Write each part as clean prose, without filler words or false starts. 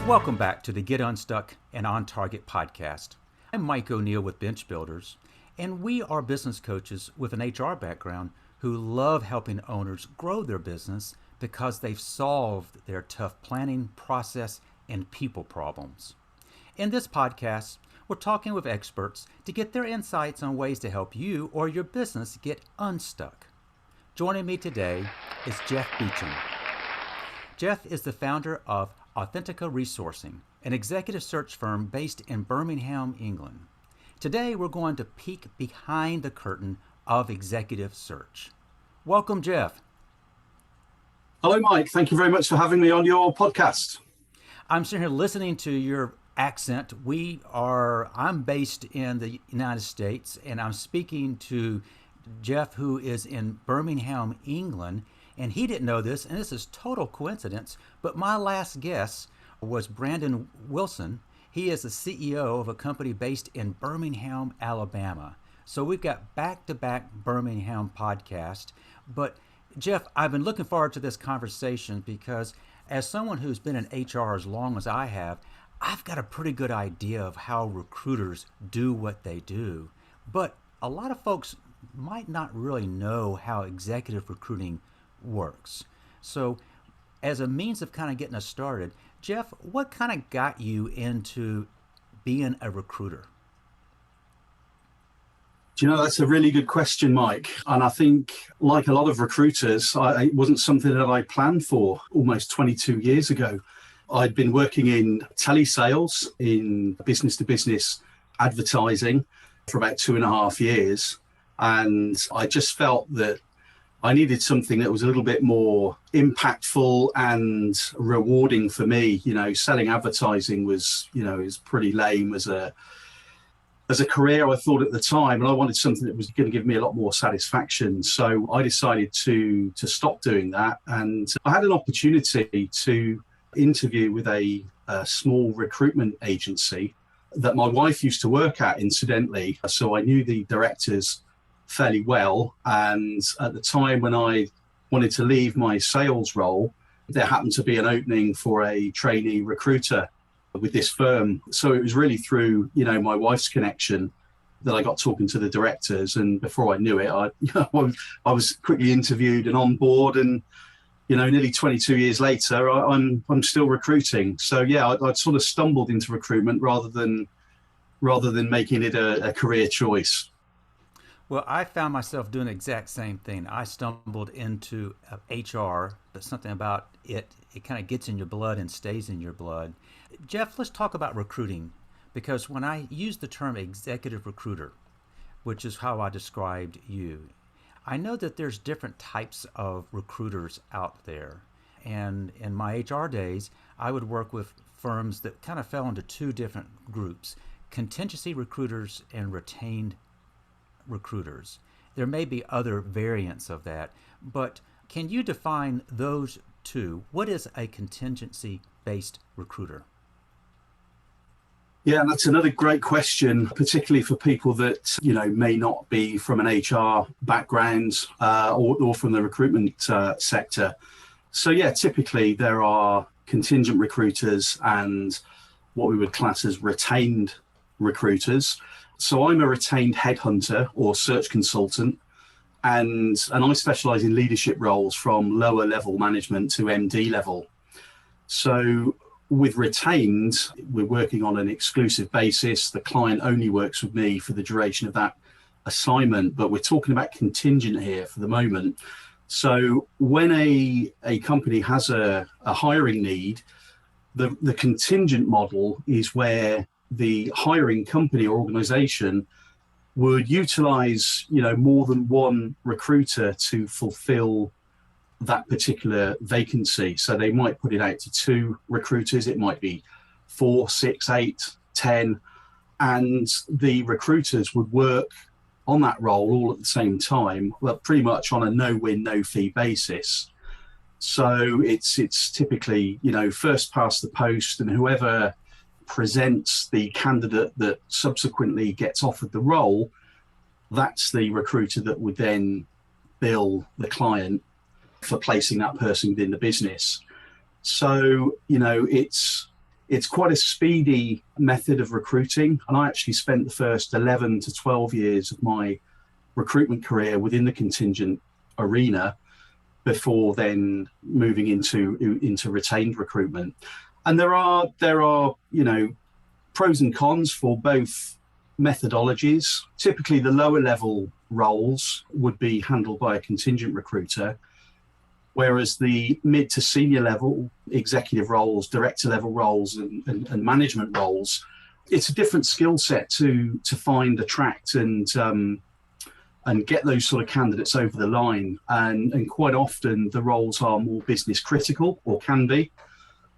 Welcome back to the Get Unstuck and On Target podcast. I'm Mike O'Neill with Bench Builders, and we are business coaches with an HR background who love helping owners grow their business because they've solved their tough planning, process, and people problems. In this podcast, we're talking with experts to get their insights on ways to help you or your business get unstuck. Joining me today is Jeff Beacham. Jeff is the founder of Authentica Resourcing, an executive search firm based in Birmingham, England. Today, we're going to peek behind the curtain of executive search. Welcome, Jeff. Hello, Mike. Thank you very much for having me on your podcast. I'm sitting here listening to your accent. I'm based in the United States, and I'm speaking to Jeff, who is in Birmingham, England. And he didn't know this, and this is total coincidence, but my last guest was Brandon Wilson. He is the CEO of a company based in Birmingham, Alabama. So we've got back-to-back Birmingham podcast. But Jeff, I've been looking forward to this conversation because as someone who's been in HR as long as I have, I've got a pretty good idea of how recruiters do what they do. But a lot of folks might not really know how executive recruiting works. So as a means of kind of getting us started, Jeff, what kind of got you into being a recruiter? Do you know, that's a really good question, Mike. And I think, like a lot of recruiters, it wasn't something that I planned for almost 22 years ago. I'd been working in telesales, in business-to-business advertising for about 2.5 years. And I just felt that I needed something that was a little bit more impactful and rewarding for me. You know, selling advertising was pretty lame as a career, I thought at the time, and I wanted something that was going to give me a lot more satisfaction. So I decided to stop doing that, and I had an opportunity to interview with a small recruitment agency that my wife used to work at, incidentally. So I knew the directors fairly well, and at the time when I wanted to leave my sales role, there happened to be an opening for a trainee recruiter with this firm. So it was really through my wife's connection that I got talking to the directors, and before I knew it, I was quickly interviewed and on board, and nearly 22 years later, I'm still recruiting. So yeah, I'd sort of stumbled into recruitment rather than making it a career choice. Well, I found myself doing the exact same thing. I stumbled into HR, but something about it kind of gets in your blood and stays in your blood. Jeff, let's talk about recruiting, because when I use the term executive recruiter, which is how I described you, I know that there's different types of recruiters out there. And in my HR days, I would work with firms that kind of fell into two different groups: contingency recruiters and retained recruiters. There may be other variants of that, but can you define those two? What is a contingency-based recruiter? Yeah, that's another great question, particularly for people that may not be from an HR background or from the recruitment sector. So yeah, typically there are contingent recruiters and what we would class as retained recruiters. So I'm a retained headhunter or search consultant, and I specialize in leadership roles from lower level management to MD level. So with retained, we're working on an exclusive basis. The client only works with me for the duration of that assignment, but we're talking about contingent here for the moment. So when a company has a hiring need, the contingent model is where the hiring company or organization would utilize, more than one recruiter to fulfill that particular vacancy. So they might put it out to 2 recruiters. It might be 4, 6, 8, 10, and the recruiters would work on that role all at the same time, well, pretty much on a no-win, no-fee basis. So it's typically, first past the post, and whoever presents the candidate that subsequently gets offered the role, that's the recruiter that would then bill the client for placing that person within the business. So, it's It's quite a speedy method of recruiting. And I actually spent the first 11 to 12 years of my recruitment career within the contingent arena before then moving into retained recruitment. And there are pros and cons for both methodologies. Typically, the lower level roles would be handled by a contingent recruiter, whereas the mid to senior level executive roles, director level roles, and management roles, it's a different skill set to find, attract, and get those sort of candidates over the line. And quite often the roles are more business critical, or can be.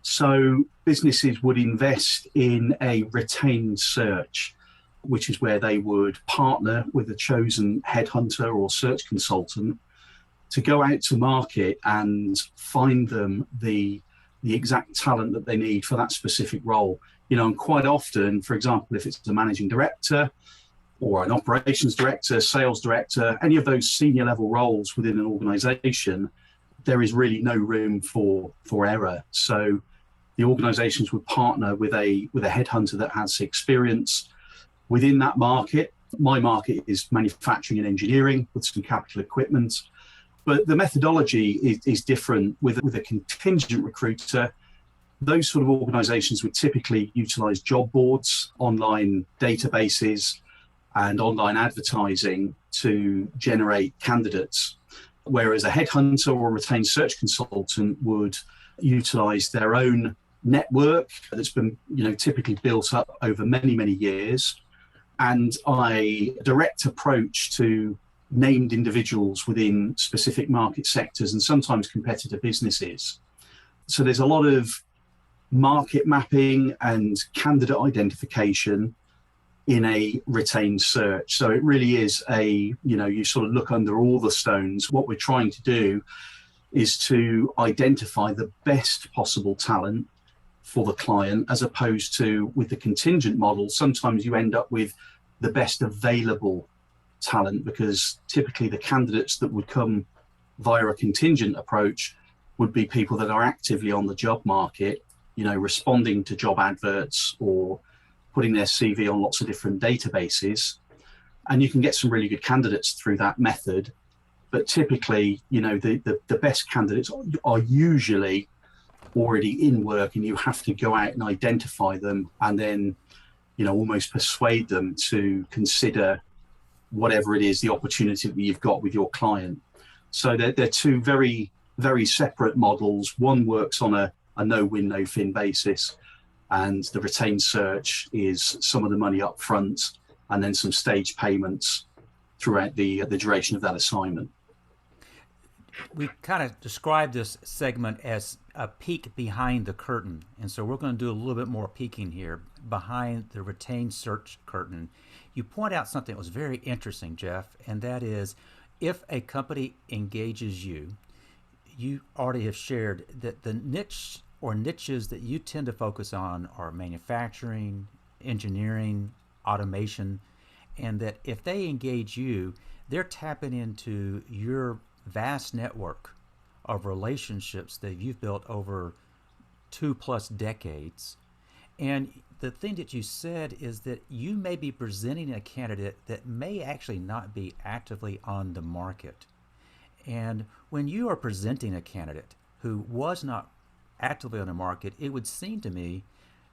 So businesses would invest in a retained search, which is where they would partner with a chosen headhunter or search consultant to go out to market and find them the exact talent that they need for that specific role. And quite often, for example, if it's a managing director or an operations director, sales director, any of those senior level roles within an organization, there is really no room for error. So the organizations would partner with a headhunter that has experience within that market. My market is manufacturing and engineering with some capital equipment, but the methodology is different. With a contingent recruiter, those sort of organizations would typically utilize job boards, online databases, and online advertising to generate candidates, whereas a headhunter or a retained search consultant would utilize their own network that's been typically built up over many, many years, and a direct approach to named individuals within specific market sectors and sometimes competitor businesses. So there's a lot of market mapping and candidate identification in a retained search. So it really is you sort of look under all the stones. What we're trying to do is to identify the best possible talent for the client, as opposed to with the contingent model, sometimes you end up with the best available talent, because typically the candidates that would come via a contingent approach would be people that are actively on the job market, responding to job adverts or putting their CV on lots of different databases. And you can get some really good candidates through that method. But typically, the best candidates are usually already in work, and you have to go out and identify them and then, almost persuade them to consider whatever it is, the opportunity that you've got with your client. So they're two very, very separate models. One works on a no-win, no-fin basis, and the retained search is some of the money up front and then some stage payments throughout the duration of that assignment. We kind of described this segment as a peek behind the curtain. And so we're going to do a little bit more peeking here behind the retained search curtain. You point out something that was very interesting, Jeff, and that is if a company engages you, you already have shared that the niche or niches that you tend to focus on are manufacturing, engineering, automation, and that if they engage you, they're tapping into your vast network of relationships that you've built over 2+ decades. And the thing that you said is that you may be presenting a candidate that may actually not be actively on the market. And when you are presenting a candidate who was not actively on the market, it would seem to me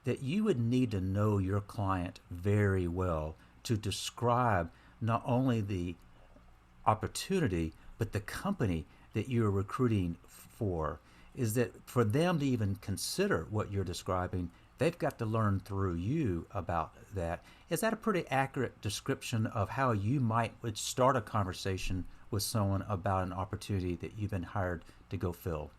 that you would need to know your client very well to describe not only the opportunity, but the company that you're recruiting for. Is that for them to even consider what you're describing, they've got to learn through you about that. Is that a pretty accurate description of how you would start a conversation with someone about an opportunity that you've been hired to go fill?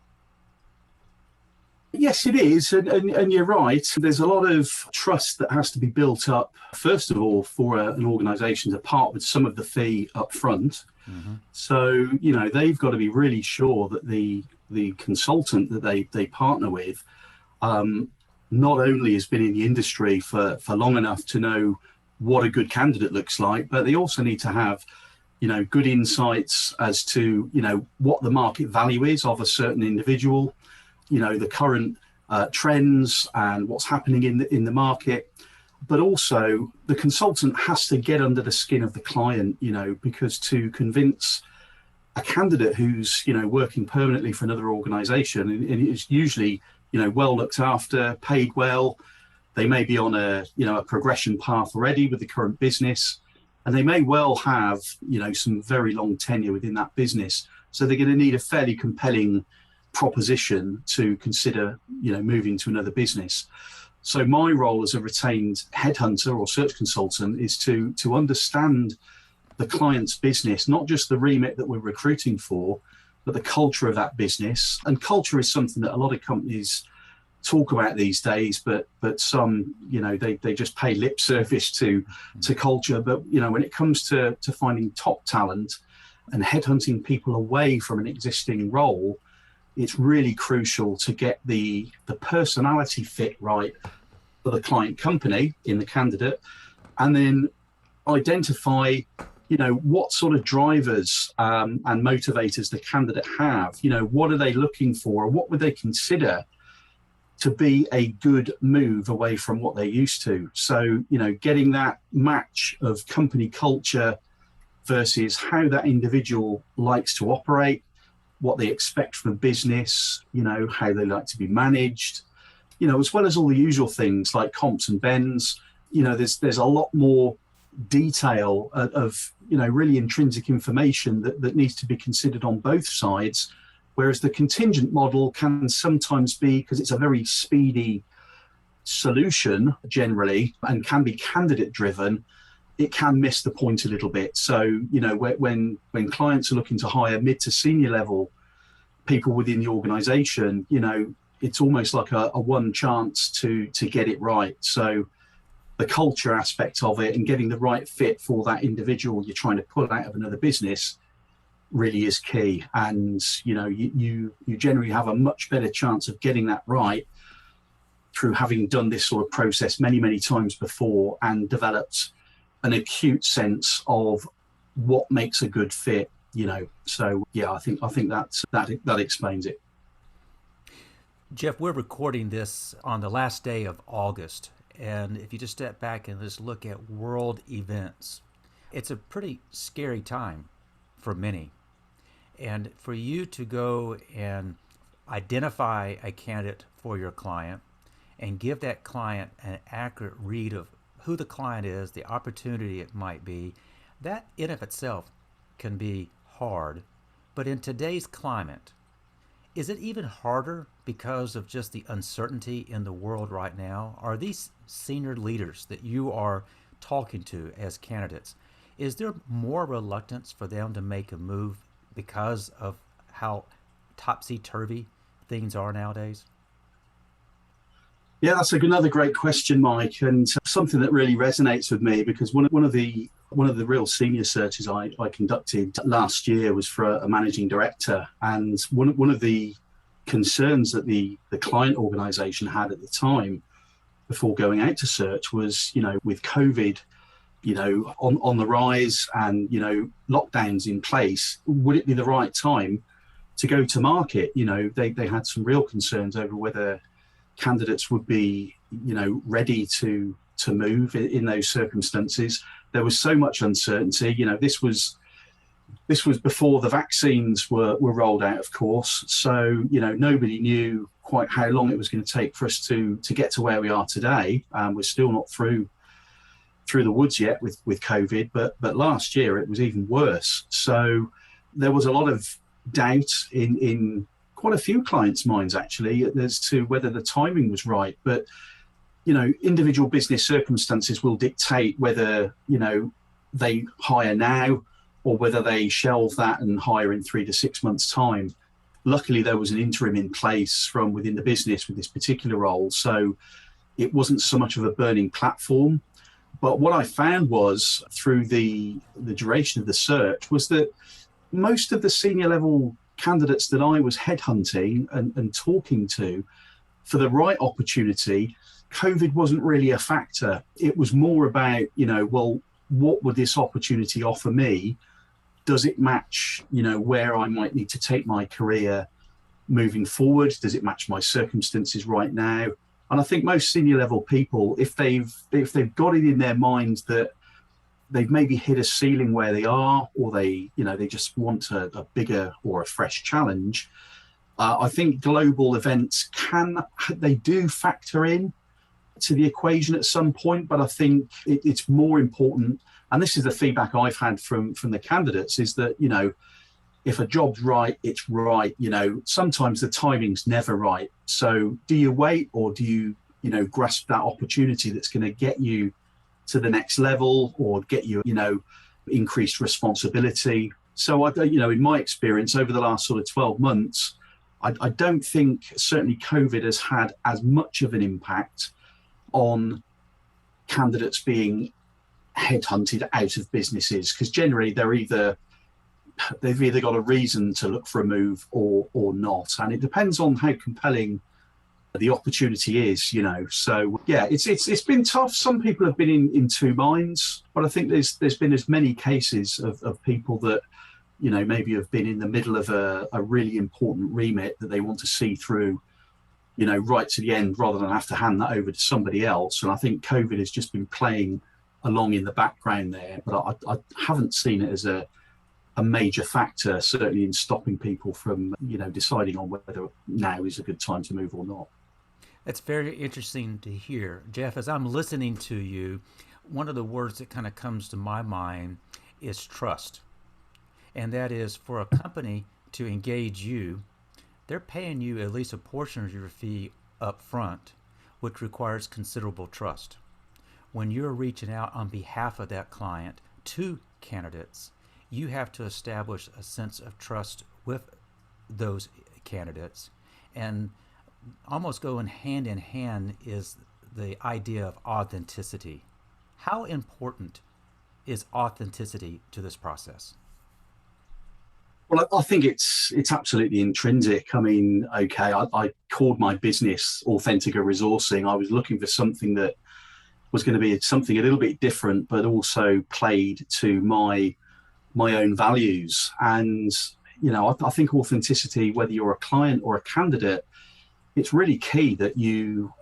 Yes, it is. And you're right. There's a lot of trust that has to be built up, first of all, for an organization to part with some of the fee up front. Mm-hmm. So, they've got to be really sure that the consultant that they partner with not only has been in the industry for long enough to know what a good candidate looks like, but they also need to have, good insights as to, what the market value is of a certain individual, the current trends and what's happening in the market. But also the consultant has to get under the skin of the client, because to convince a candidate who's, working permanently for another organization, and it's usually, well looked after, paid well, they may be on a progression path already with the current business, and they may well have, some very long tenure within that business. So they're going to need a fairly compelling proposition to consider, moving to another business. So my role as a retained headhunter or search consultant is to understand the client's business, not just the remit that we're recruiting for, but the culture of that business. And culture is something that a lot of companies talk about these days, but some, they just pay lip service to culture. But, when it comes to finding top talent and headhunting people away from an existing role, it's really crucial to get the personality fit right for the client company in the candidate, and then identify, what sort of drivers and motivators the candidate have. What are they looking for, or what would they consider to be a good move away from what they're used to. So, getting that match of company culture versus how that individual likes to operate, what they expect from a business, how they like to be managed, as well as all the usual things like comps and bends. There's a lot more detail of really intrinsic information that needs to be considered on both sides, whereas the contingent model can sometimes be, because it's a very speedy solution generally and can be candidate driven, it can miss the point a little bit. So, when clients are looking to hire mid to senior level people within the organization, it's almost like a one chance to get it right. So the culture aspect of it and getting the right fit for that individual you're trying to pull out of another business really is key. And, you generally have a much better chance of getting that right through having done this sort of process many, many times before and developed an acute sense of what makes a good fit, So yeah, I think that explains it. Jeff, we're recording this on the last day of August, and if you just step back and just look at world events, it's a pretty scary time for many. And for you to go and identify a candidate for your client and give that client an accurate read of who the client is, the opportunity it might be, that in of itself can be hard. But in today's climate, is it even harder because of just the uncertainty in the world right now? Are these senior leaders that you are talking to as candidates, is there more reluctance for them to make a move because of how topsy-turvy things are nowadays? Yeah, that's another great question, Mike, and something that really resonates with me, because one of the real senior searches I conducted last year was for a managing director, and one of the concerns that the client organization had at the time before going out to search was, with COVID, on the rise and, lockdowns in place, would it be the right time to go to market? They had some real concerns over whether candidates would be, ready to move in those circumstances. There was so much uncertainty. This was before the vaccines were rolled out, of course. So, nobody knew quite how long it was going to take for us to get to where we are today. We're still not through the woods yet with COVID, but last year it was even worse. So there was a lot of doubt in quite a few clients' minds, actually, as to whether the timing was right. But, individual business circumstances will dictate whether, they hire now or whether they shelve that and hire in 3 to 6 months' time. Luckily, there was an interim in place from within the business with this particular role, so it wasn't so much of a burning platform. But what I found was, through the duration of the search, was that most of the senior level candidates that I was headhunting and talking to for the right opportunity, COVID wasn't really a factor. It was more about, well, what would this opportunity offer me? Does it match, where I might need to take my career moving forward? Does it match my circumstances right now? And I think most senior level people, if they've got it in their mind that they've maybe hit a ceiling where they are, or they just want a bigger or a fresh challenge, I think global events they do factor in to the equation at some point. But I think it's more important, and this is the feedback I've had from the candidates, is that, if a job's right, it's right. Sometimes the timing's never right. So do you wait, or do you, grasp that opportunity that's going to get you to the next level, or get you, increased responsibility? So in my experience over the last sort of 12 months, I don't think certainly COVID has had as much of an impact on candidates being headhunted out of businesses, because generally they've either got a reason to look for a move or not, and it depends on how compelling the opportunity is. So yeah, it's been tough. Some people have been in two minds, but I think there's been as many cases of people that maybe have been in the middle of a really important remit that they want to see through right to the end, rather than have to hand that over to somebody else. And I think COVID has just been playing along in the background there, but I haven't seen it as a major factor, certainly in stopping people from, deciding on whether now is a good time to move or not. That's very interesting to hear. Jeff, as I'm listening to you, one of the words that kind of comes to my mind is trust. And that is, for a company to engage you, they're paying you at least a portion of your fee up front, which requires considerable trust. When you're reaching out on behalf of that client to candidates, you have to establish a sense of trust with those candidates. And almost going hand in hand is the idea of authenticity. How important is authenticity to this process? Well, I think it's absolutely intrinsic. I mean, okay, I called my business Authentica Resourcing. I was looking for something that was going to be something a little bit different, but also played to my own values. And, I think authenticity, whether you're a client or a candidate, it's really key that you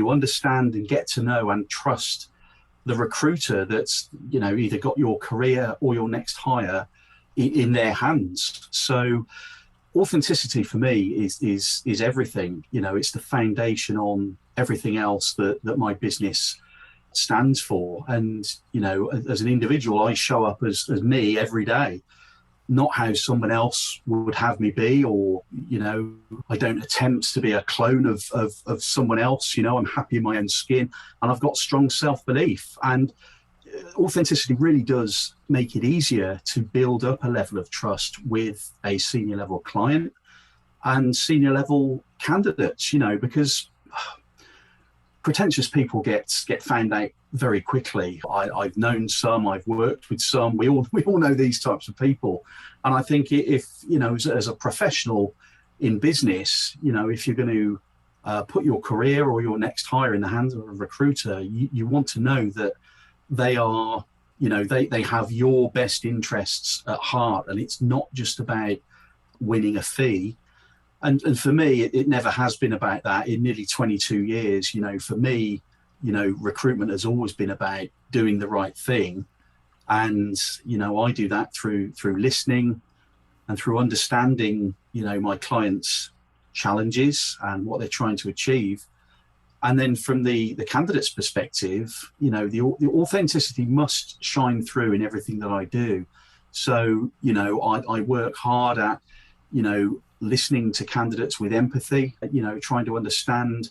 understand and get to know and trust the recruiter that's, either got your career or your next hire in their hands. So authenticity for me is everything. It's the foundation on everything else that my business stands for. And as an individual, I show up as me every day, not how someone else would have me be, or I don't attempt to be a clone of someone else. I'm happy in my own skin, and I've got strong self-belief. And authenticity really does make it easier to build up a level of trust with a senior level client and senior level candidates, because pretentious people get found out very quickly. I've known some, I've worked with some. We all know these types of people. And I think if as a professional in business, if you're going to put your career or your next hire in the hands of a recruiter, you want to know that they are, they have your best interests at heart, and it's not just about winning a fee. And for me, it never has been about that. In nearly 22 years, for me, recruitment has always been about doing the right thing. And, I do that through listening and through understanding, my clients' challenges and what they're trying to achieve. And then from the candidate's perspective, the authenticity must shine through in everything that I do. So, I work hard at, listening to candidates with empathy, trying to understand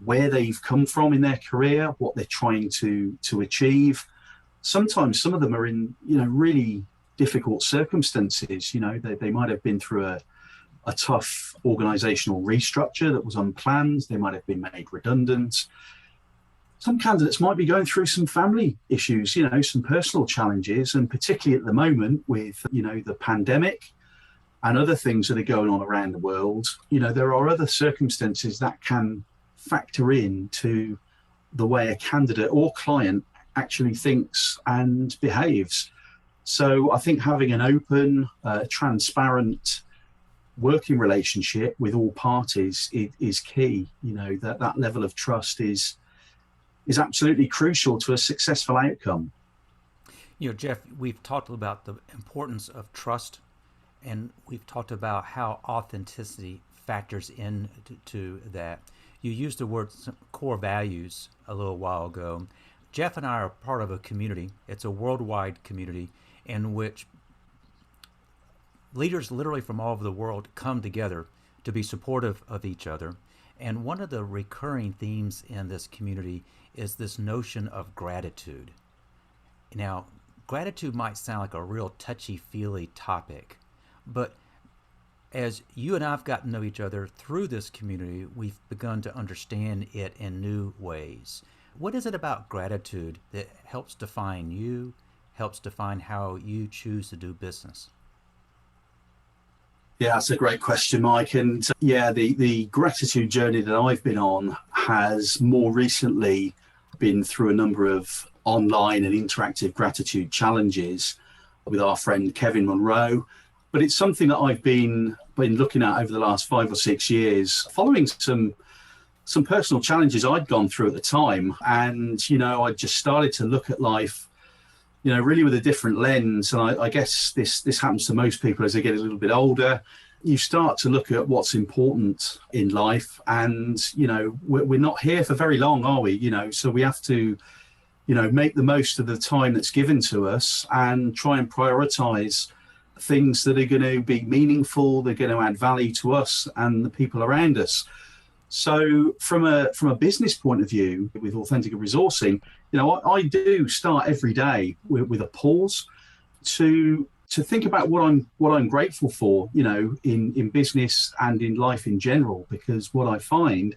where they've come from in their career, what they're trying to achieve. Sometimes some of them are in, really difficult circumstances. They might have been through a tough organizational restructure that was unplanned. They might have been made redundant. Some candidates might be going through some family issues, some personal challenges, and particularly at the moment with, the pandemic and other things that are going on around the world, there are other circumstances that can factor into the way a candidate or client actually thinks and behaves. So I think having an open, transparent, working relationship with all parties is key. That level of trust is absolutely crucial to a successful outcome. Jeff, we've talked about the importance of trust, and we've talked about how authenticity factors into that. You used the word core values a little while ago. Jeff and I are part of a community. It's a worldwide community in which leaders literally from all over the world come together to be supportive of each other. And one of the recurring themes in this community is this notion of gratitude. Now, gratitude might sound like a real touchy-feely topic, but as you and I have gotten to know each other through this community, we've begun to understand it in new ways. What is it about gratitude that helps define you, helps define how you choose to do business? Yeah, that's a great question, Mike. And the gratitude journey that I've been on has more recently been through a number of online and interactive gratitude challenges with our friend Kevin Monroe. But it's something that I've been looking at over the last 5 or 6 years, following some personal challenges I'd gone through at the time. And, I just started to look at life, really with a different lens. And I guess this happens to most people as they get a little bit older. You start to look at what's important in life. And, we're not here for very long, are we? So we have to, make the most of the time that's given to us and try and prioritize things that are going to be meaningful, they're going to add value to us and the people around us. So from a business point of view, with authentic resourcing, I do start every day with a pause to think about what I'm grateful for, in business and in life in general, because what I find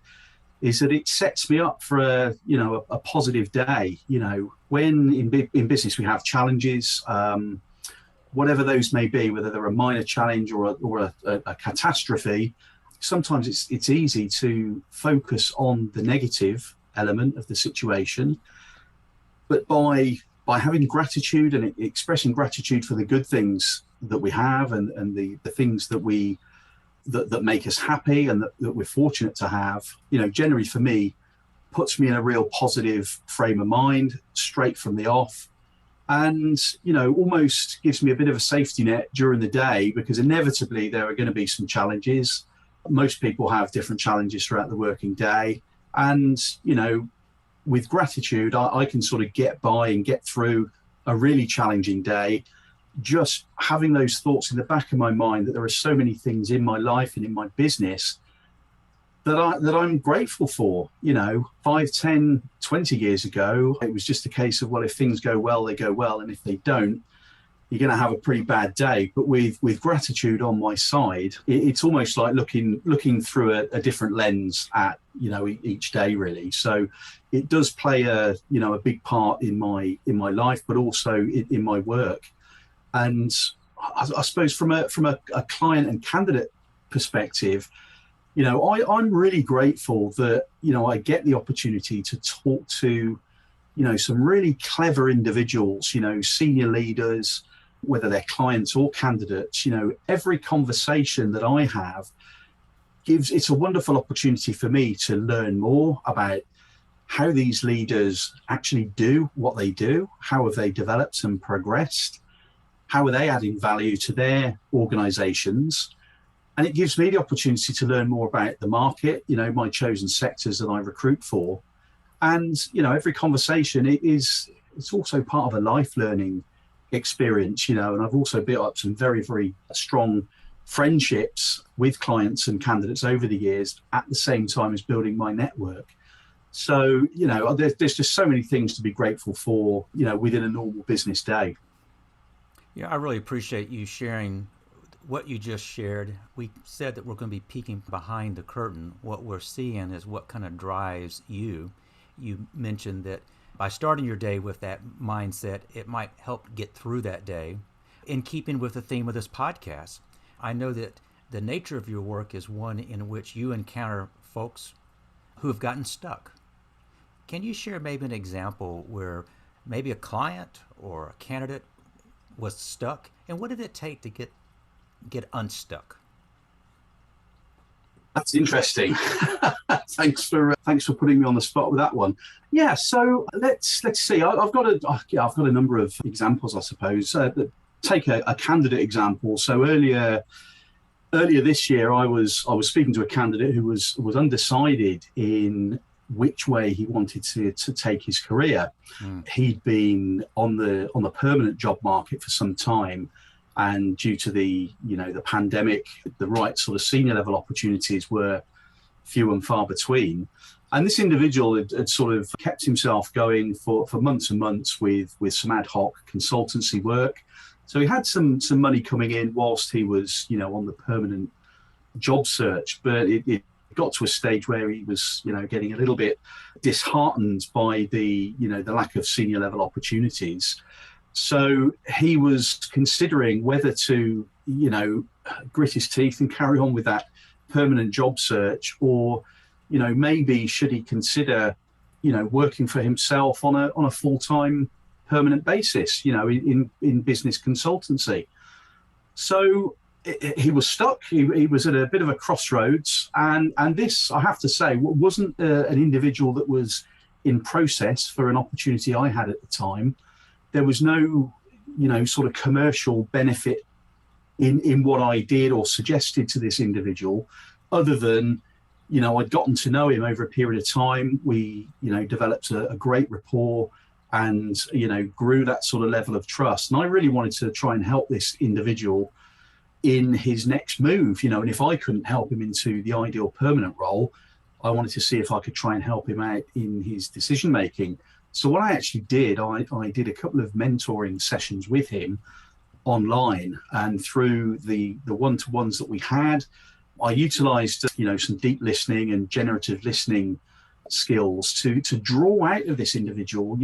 is that it sets me up for a positive day. When in business we have challenges, whatever those may be, whether they're a minor challenge or a catastrophe, sometimes it's easy to focus on the negative element of the situation. But by having gratitude and expressing gratitude for the good things that we have and the things that make us happy and that we're fortunate to have, generally for me, puts me in a real positive frame of mind straight from the off. And, almost gives me a bit of a safety net during the day, because inevitably there are going to be some challenges. Most people have different challenges throughout the working day. And, with gratitude, I can sort of get by and get through a really challenging day, just having those thoughts in the back of my mind that there are so many things in my life and in my business that I'm grateful for. 5, 10, 20 years ago, it was just a case of, well, if things go well, they go well. And if they don't, you're going to have a pretty bad day. But with gratitude on my side, it's almost like looking through a different lens at, each day, really. So it does play a big part in my life, but also in my work. And I suppose from a client and candidate perspective, I'm really grateful that, I get the opportunity to talk to, some really clever individuals, senior leaders, whether they're clients or candidates. Every conversation that I have it's a wonderful opportunity for me to learn more about how these leaders actually do what they do. How have they developed and progressed? How are they adding value to their organizations? And it gives me the opportunity to learn more about the market, my chosen sectors that I recruit for. And, every conversation it's also part of a life learning experience, and I've also built up some very, very strong friendships with clients and candidates over the years at the same time as building my network. So, there's just so many things to be grateful for, within a normal business day. Yeah, I really appreciate you sharing what you just shared. We said that we're going to be peeking behind the curtain. What we're seeing is what kind of drives you. You mentioned that by starting your day with that mindset, it might help get through that day. In keeping with the theme of this podcast, I know that the nature of your work is one in which you encounter folks who have gotten stuck. Can you share maybe an example where maybe a client or a candidate was stuck, and what did it take to get unstuck? That's interesting. Thanks for putting me on the spot with that one. Yeah, so let's see. I've got a number of examples, I suppose. Take a candidate example. So earlier this year, I was speaking to a candidate who was undecided in which way he wanted to take his career. He'd been on the permanent job market for some time, and due to the pandemic, the right sort of senior level opportunities were few and far between. And this individual had sort of kept himself going for months and months with some ad hoc consultancy work. So he had some money coming in whilst he was, on the permanent job search. But it got to a stage where he was, getting a little bit disheartened by the lack of senior level opportunities. So he was considering whether to, grit his teeth and carry on with that permanent job search, or, maybe should he consider, working for himself on a full-time permanent basis, in business consultancy. So he was stuck. He was at a bit of a crossroads, and this, I have to say, wasn't an individual that was in process for an opportunity I had at the time. There was no, sort of commercial benefit in what I did or suggested to this individual, other than, I'd gotten to know him over a period of time. We, developed a great rapport, and, grew that sort of level of trust. And I really wanted to try and help this individual in his next move, and if I couldn't help him into the ideal permanent role, I wanted to see if I could try and help him out in his decision making. So what I actually did, I did a couple of mentoring sessions with him online, and through the one-to-ones that we had, I utilized, some deep listening and generative listening skills to draw out of this individual,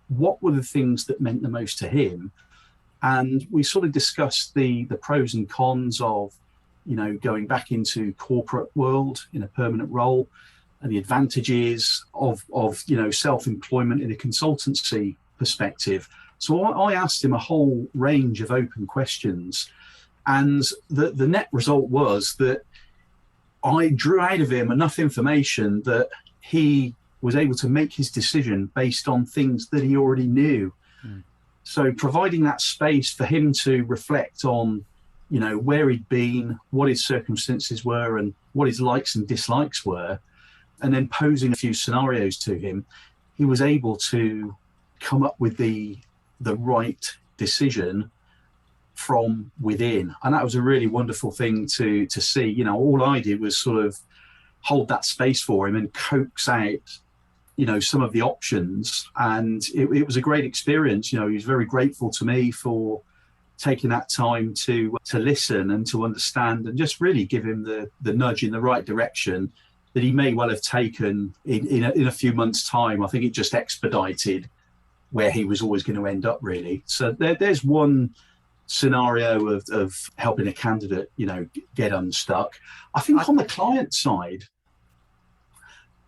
what were the things that meant the most to him. And we sort of discussed the pros and cons of, going back into corporate world in a permanent role, and the advantages of self-employment in a consultancy perspective. So I asked him a whole range of open questions, and the net result was that I drew out of him enough information that he was able to make his decision based on things that he already knew. So providing that space for him to reflect on, where he'd been, what his circumstances were, and what his likes and dislikes were, and then posing a few scenarios to him, he was able to come up with the right decision from within. And that was a really wonderful thing to see. All I did was sort of hold that space for him and coax out, some of the options. And it was a great experience. He was very grateful to me for taking that time to listen and to understand, and just really give him the nudge in the right direction that he may well have taken in a few months' time. I think it just expedited where he was always going to end up, really. So there's one scenario of helping a candidate, get unstuck. I think on the client side,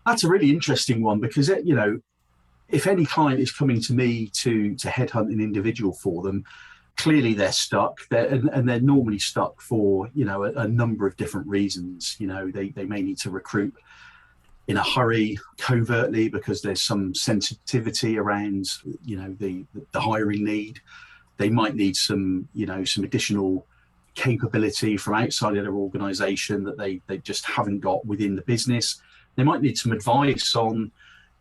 that's a really interesting one, because, if any client is coming to me to headhunt an individual for them, clearly they're stuck, and they're normally stuck for, a number of different reasons. They may need to recruit in a hurry, covertly, because there's some sensitivity around, the hiring need. They might need some additional capability from outside of their organization that they just haven't got within the business. They might need some advice on,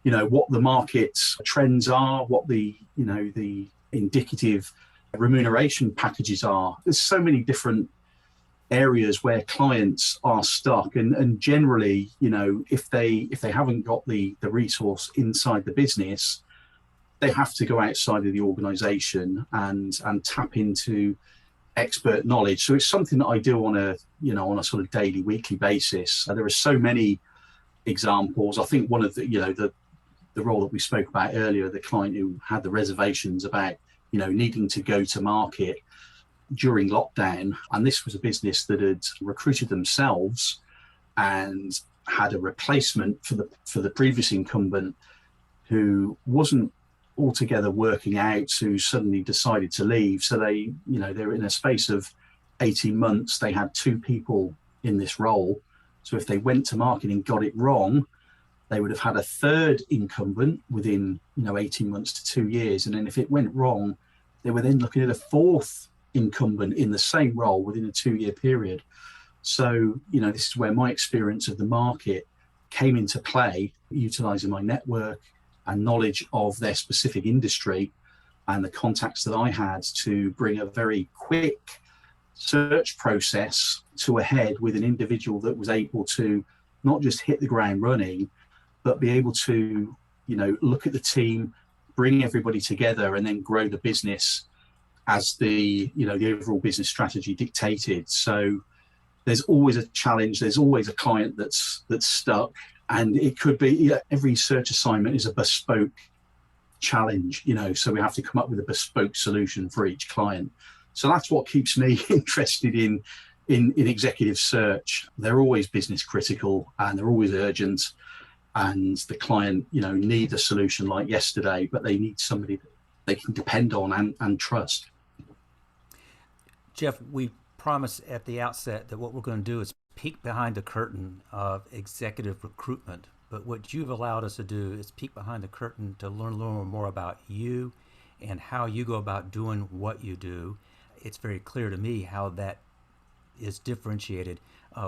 what the market's trends are, what the indicative remuneration packages are. There's so many different areas where clients are stuck, and generally, if they haven't got the resource inside the business, they have to go outside of the organization and tap into expert knowledge. So it's something that I do on a sort of daily, weekly basis. There are so many examples. I think one of the role that we spoke about earlier, the client who had the reservations about needing to go to market during lockdown, and this was a business that had recruited themselves and had a replacement for the previous incumbent, who wasn't altogether working out, who suddenly decided to leave. So they were in a space of 18 months, they had two people in this role. So if they went to market and got it wrong, they would have had a third incumbent within 18 months to 2 years. And then if it went wrong, they were then looking at a fourth incumbent in the same role within a 2-year period. So, this is where my experience of the market came into play, utilizing my network and knowledge of their specific industry and the contacts that I had to bring a very quick search process to a head with an individual that was able to not just hit the ground running, but be able to, look at the team, bring everybody together, and then grow the business as the overall business strategy dictated. So there's always a challenge. There's always a client that's stuck, and it could be every search assignment is a bespoke challenge. So we have to come up with a bespoke solution for each client. So that's what keeps me interested in executive search. They're always business critical and they're always urgent. And the client, need a solution like yesterday, but they need somebody that they can depend on and trust. Jeff, we promised at the outset that what we're going to do is peek behind the curtain of executive recruitment. But what you've allowed us to do is peek behind the curtain to learn a little more about you and how you go about doing what you do. It's very clear to me how that is differentiated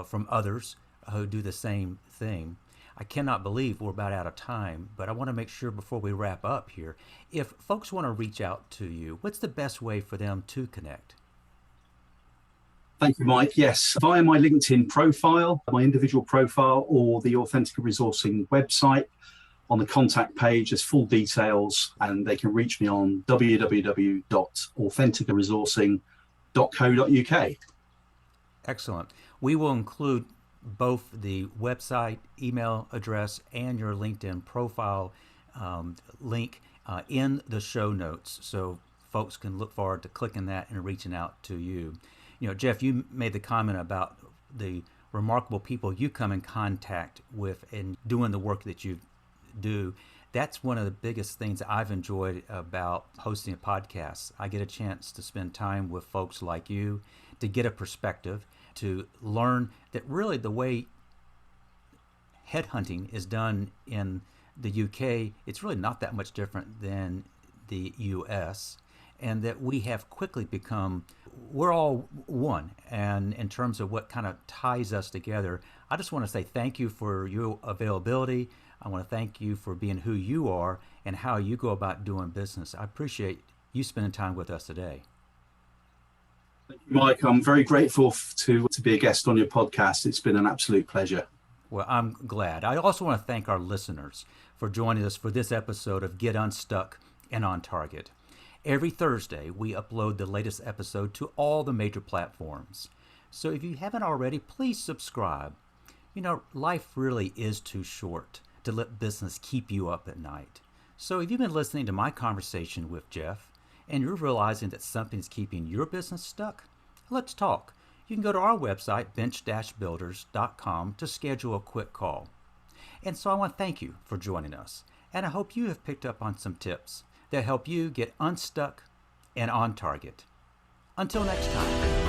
from others who do the same thing. I cannot believe we're about out of time, but I want to make sure before we wrap up here, if folks want to reach out to you, what's the best way for them to connect? Thank you, Mike. Yes, via my LinkedIn profile, my individual profile, or the Authentica Resourcing website. On the contact page, there's full details, and they can reach me on www.authenticaresourcing.co.uk. Excellent. We will include both the website, email address, and your LinkedIn profile link in the show notes, so folks can look forward to clicking that and reaching out to you. Jeff, you made the comment about the remarkable people you come in contact with in doing the work that you do. That's one of the biggest things I've enjoyed about hosting a podcast. I get a chance to spend time with folks like you to get a perspective, to learn that really the way headhunting is done in the UK, it's really not that much different than the US, and that we have quickly become, we're all one. And in terms of what kind of ties us together, I just want to say thank you for your availability. I want to thank you for being who you are and how you go about doing business. I appreciate you spending time with us today. Thank you, Mike. I'm very grateful to be a guest on your podcast. It's been an absolute pleasure. Well, I'm glad. I also want to thank our listeners for joining us for this episode of Get Unstuck and On Target. Every Thursday, we upload the latest episode to all the major platforms. So if you haven't already, please subscribe. Life really is too short to let business keep you up at night. So if you've been listening to my conversation with Jeff and you're realizing that something's keeping your business stuck, let's talk. You can go to our website, bench-builders.com, to schedule a quick call. And so I want to thank you for joining us. And I hope you have picked up on some tips that help you get unstuck and on target. Until next time.